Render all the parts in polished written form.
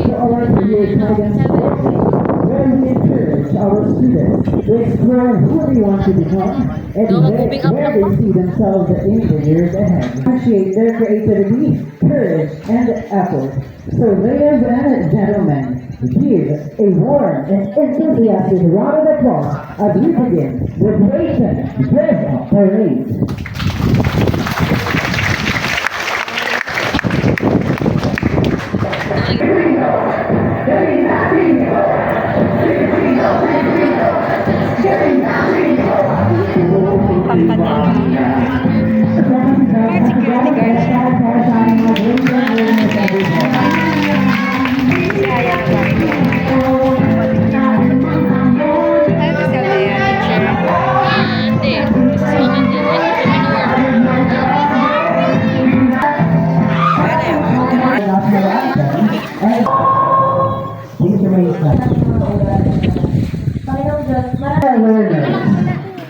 to our career guidance program, where we encourage our students to explore who they want to become and where they see themselves in the years ahead. Appreciate their creativity, courage, and effort. So, ladies and gentlemen, give a warm and enthusiastic round of applause as we begin the Creation Dress Up Parade. Security guard siya.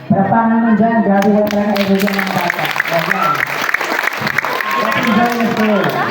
Panapangan mo dyan, grabe ka talaga ibigay ng bata. Yan. Let's enjoy the show.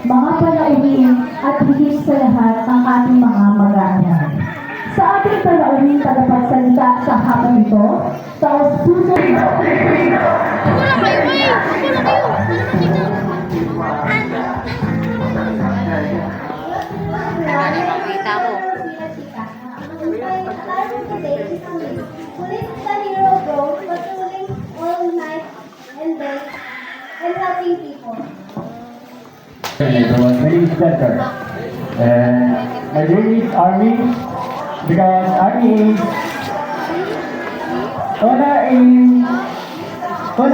mga palaunin at higit sa lahat ang ating mga mag-aaral. Sa ating palaunin tagapagsalita sa hapon ito, sa susunod... Police is a hero, bro, patrolling all night and day and helping people. Hey everyone, my name is Peter, and my dream is Army, because Army is honor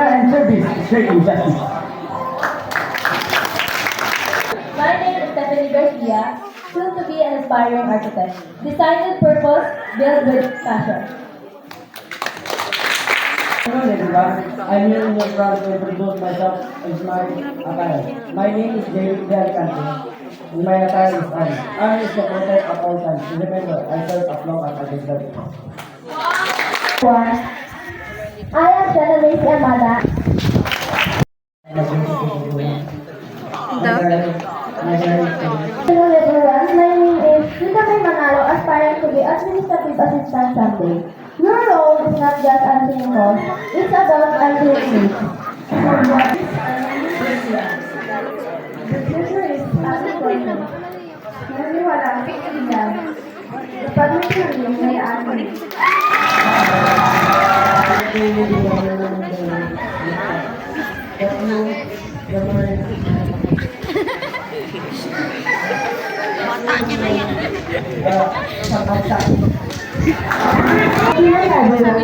and service, straight injustice. My name is Stephanie Garcia, soon to be an aspiring architect. Design with purpose, build with passion. Hello everyone, I'm here in your front to introduce myself as my attire. My name is David Del Cante, and my attire is Army. Army is the protect at all times. Remember, I serve as long as I deserve. I am Genevieve Amada. Hello everyone, my name is Rita May Manalo, aspiring to be administrative assistant someday. Your role is not just answering calls, it's about answering needs. The future is unemployment. Ngayon wala ang pagkakas. Kapag may tuloy, may amin.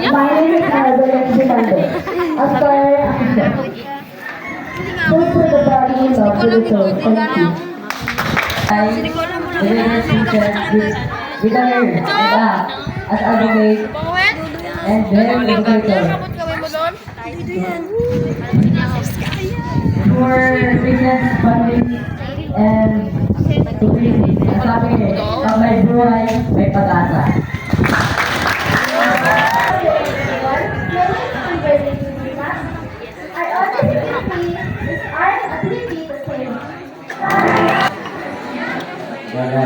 My name is Arabella Zimande, aspiring assistant. Food for the body, love for the soul. Thank you. With a hair, and as advocate, and then educator. For business, family, and to be, sabi niya, sa may buhay, may pag-asa. Our other activity is art activity the same. Wala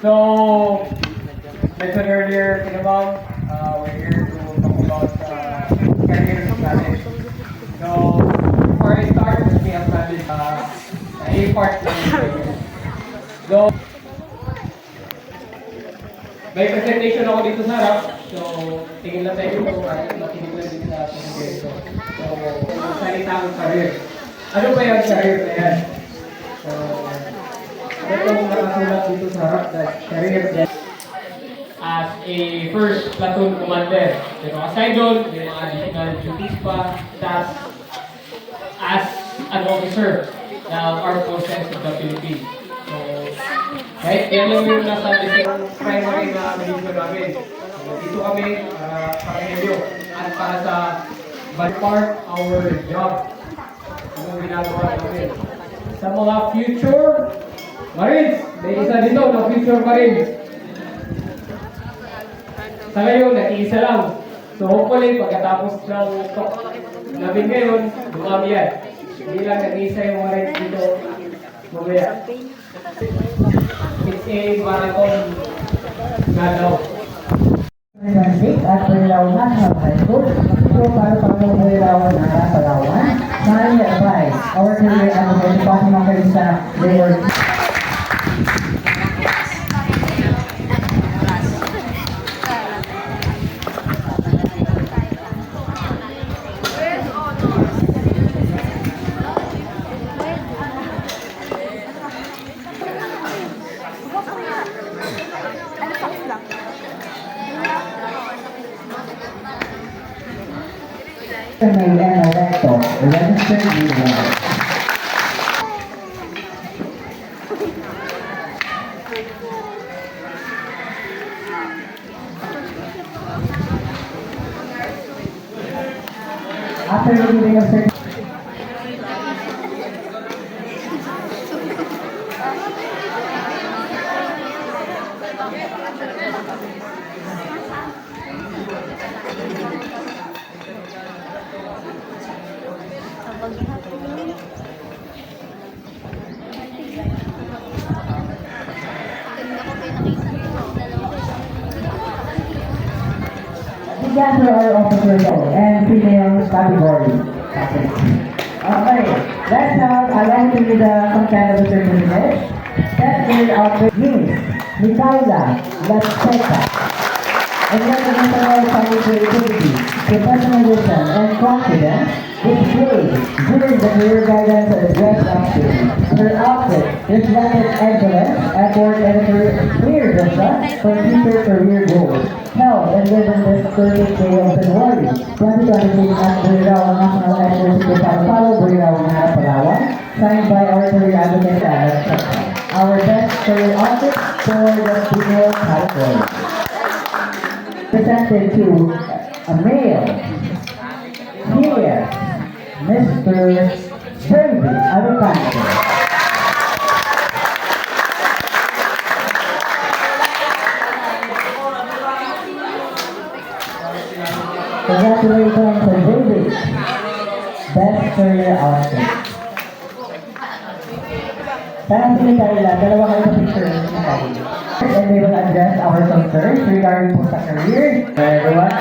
So, mentioned earlier, Kinabang, we're here to talk about career planning. So, before I start, let me establish a part ng career. So, may presentation ako dito sa harap. So, tingin lang tayo kung makinig lang dito sa presentation. So, salita ang career. Ano ba yung career na yan? So, itong nakasulat dito sa harap na career as a first platoon commander. Pero aside doon, may mga additional duties pa as an officer ng Armed Forces of the Philippines. So, kahit yan lang yung nasa isang primary na nagiging namin. So, dito kami para inyo at para sa part our job. Anong ginagawa namin. Sa mga future Marines, may isa dito na future Marines. Sa ngayon, nag-iisa lang. So hopefully, pagkatapos ng talk namin ngayon, dumami yan. Hindi lang nag-iisa yung Marines dito. Mamaya. It's a marathon galaw. At Palawan National High School, ito para Palawan na Palawan. My advice, our career advocate, Fatima Carissa, they were May electo, registered leader. After reading of certificate, began for our officers and female category. Okay, let's have I want to read some kind of a certificate. That is our Miss Mikaela Lacheca. In international family creativity, professionalism, and confidence displayed during the career guidance and dress outfit. Her outfit reflected excellence, effort, and a clear vision for future career goals. Held and live in this 30th day of February 2026 at Burirao National University of Palo, Burirao, Palawan, signed by our career advocate Alex Chakra. Our best career outfit for the female category. presented to a male. Here, Mr. David Alicante. Congratulations to David. Best career outfit. Parang sila Carla, dalawa kayo sa picture na tayo. And they will address our concerns regarding po sa career. Everyone.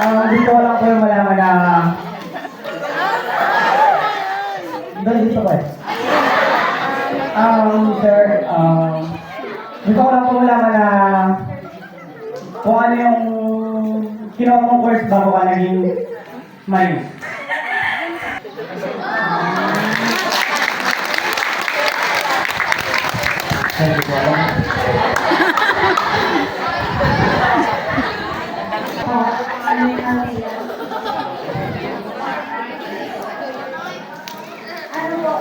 Gusto ko lang po yung malaman na... Dito ko eh. Sir, gusto ko lang po malaman na kung ano yung kinuha mong course bago ka naging minus. Thank you po. Ano po?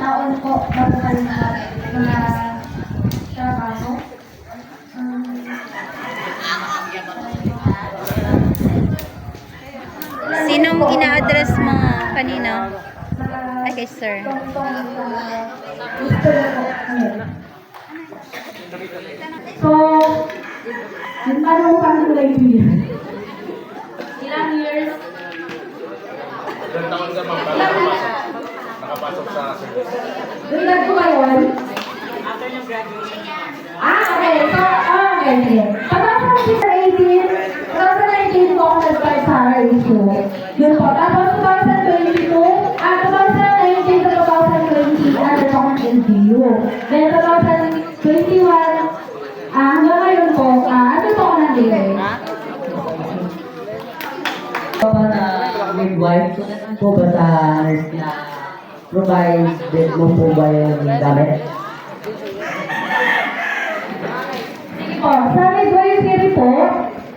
Taon po bago kayo mga trabaho. Sinong ina-address mo kanina? Ay, kay sir. So, yung tanong pa ng lady. Ilang years? Ilang taon ka ma'am bago nakapasok sa service? Ilan ko ngayon? After ng graduation. Okay. So, okay. Patapos ng 2018 po ako nag-start sa RSU. Yun po. Tapos 2022, 2019 to 2020, nandun ako ng LGU. Then 2021, hanggang ngayon po, ano po ako ng DA? Para midwife, po ba sa nurse na provide mo po ba yung gamit? Po, sa midwifery po,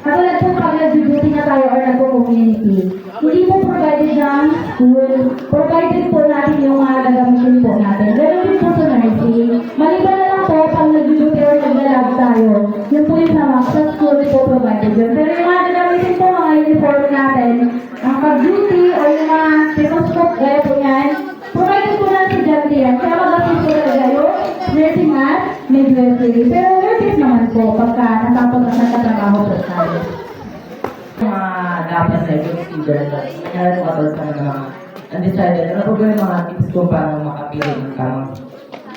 katulad po pag nag-duty na tayo or nagpo-community, hindi po provided ng school, provided po natin yung mga gagamitin po natin. Ganun din po sa nursing. Maliban na lang po pag nag-duty or nag-lab tayo, yun po yung sa school po provided yun. Pero yung mga gagamitin po, mga uniform natin, ang pag-duty o yung mga stethoscope, gaya po yan, provided po natin dyan yan. Kaya mag-assist po talaga yung nursing at midwifery. Pero worth it naman po pagka natapos na nagkatrabaho po tayo. Mga dapat sa student, kaya po katulad sa mga undecided, ano po ba yung mga tips ko para makapili ng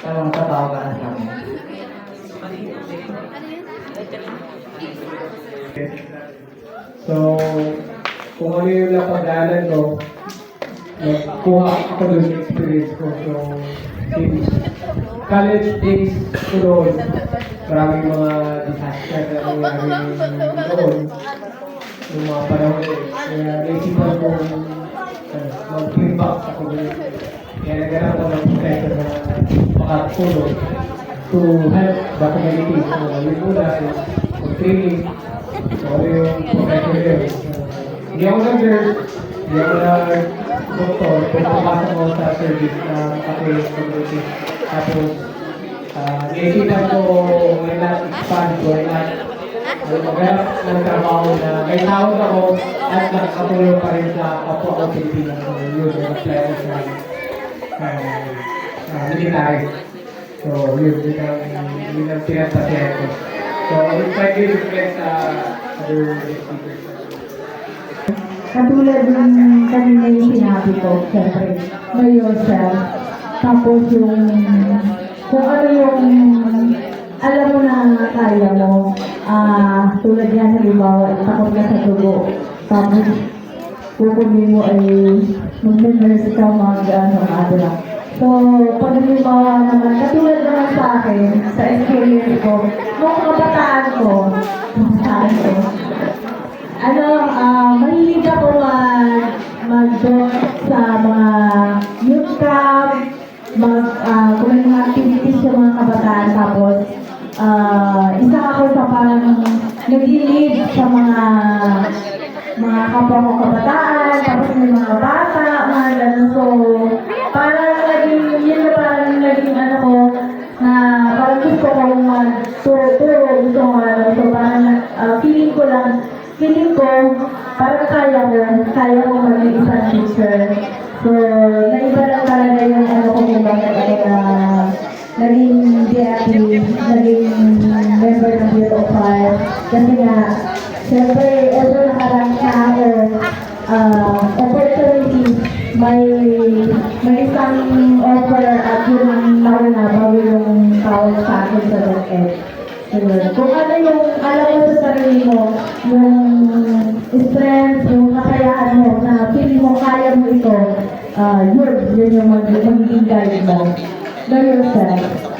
tamang trabaho para sa amin? So, kung ano yung napagdaanan ko, kuha ako doon yung experience ko. So, since college days ko doon, maraming mga disaster na nangyari doon. Yung mga panahon na yun. Kaya naisipan ko mag-give back ako doon. Kaya naghanap ako ng professor na makatulong to help the community. So, yun muna is training. So, ano yung professor yun. Hindi ako nag-nurse, hindi ako nag-doktor, pero papasok ako sa service na catholic community. Tapos, naisipan ko may not-expand ko, may not maghanap ng trabaho na may tawag ako at nakakatulong pa rin sa kapwa ko Pilipinas. So, yun, yung apply ko sa military. So, yun ang pinagpasya ko. So, I'm trying to reflect sa other speakers. Katulad ng kanina yung sinabi ko, siyempre, know yourself. Tapos yung, kung ano yung, alam mo na kaya mo, tulad yan, halimbawa, takot ka sa dugo. Tapos, kukunin mo ay mag-nurse ka mag-adra. So, pag halimbawa naman, katulad naman sa akin, sa experience ko, nung kabataan ko, mahilig ako mag-join sa mga youth camp, kung may mga activities sa mga kabataan, tapos isa ako sa parang nag-lead sa mga kapwa ko kabataan, tapos may mga bata, mga gano'n. So, parang naging, yun na parang naging ano ko, ko, parang kaya ko maging isang teacher. So, naiba lang talaga yung ano ko kung bakit ako na naging VIP, naging member ng Bureau of Fire. Kasi nga, siyempre, although nakarang na ako, opportunity, may isang offer at yun ang nauna bago yung tawag sa akin sa DepEd. Kung ano yung alam mo sa sarili mo, yung strength, yung kakayaan mo, na feeling mo kaya mo ito, yun yung magiging guide mo. Know yourself.